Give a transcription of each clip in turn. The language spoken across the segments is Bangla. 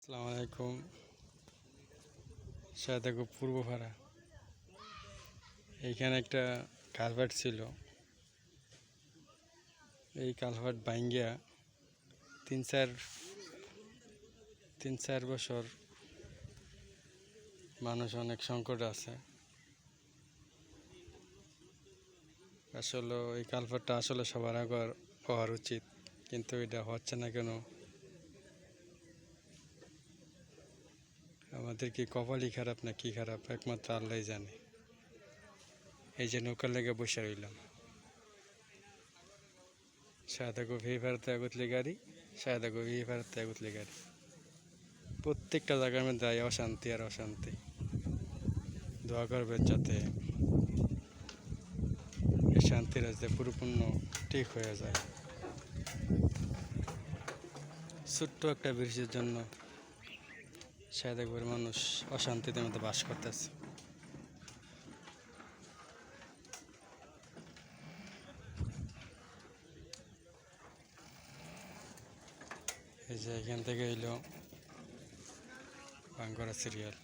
আসসালামু আলাইকুম। সাদাগো পূর্বপাড়া, এইখানে একটা কালভার্ট ছিল। এই কালভার্ট ভাঙ্গিয়া তিন চার বছর মানুষ অনেক সংকট আছে। আসলে এই কালভার্টটা আসলে সবার আগে হওয়ার উচিত, কিন্তু এটা হচ্ছে না কেন? আমাদের কি কপালই খারাপ না কি খারাপ, একমাত্র আল্লাহই জানে। এই যে নৌকার লেগে বসে রইলাম, সাদাগো ভেয়ে ফেরতে এগুতলি গাড়ি, সাদাগো ভেয়ে ফেরতে এগুতলি গাড়ি। প্রত্যেকটা জায়গার মধ্যে অশান্তি আর অশান্তি। দোয়া করবেন যাতে এই শান্তির রাজ্যে পরিপূর্ণ ঠিক হয়ে যায়। ছোট্ট একটা ব্রিজের জন্য সাদাগোর মানুষ অশান্তিতে মধ্যে বাস করতেছে। এই যে এখান থেকে এলো বাঙ্গরা সিরিয়াল।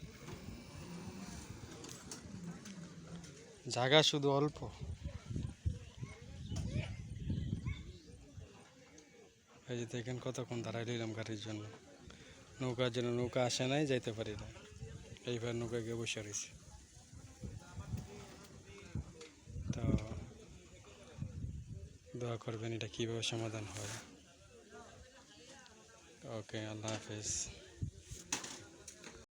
জায়গা শুধু অল্প। এই যে দেখেন কতক্ষণ দাঁড়াই রইলাম গাড়ির জন্য, নৌকার জন্য। নৌকা আসে নাই, যাইতে পারি না। এইবার নৌকা গিয়ে বসে রয়েছে। তো দোয়া করবেন এটা কীভাবে সমাধান হয়। ওকে, আল্লাহ হাফেজ।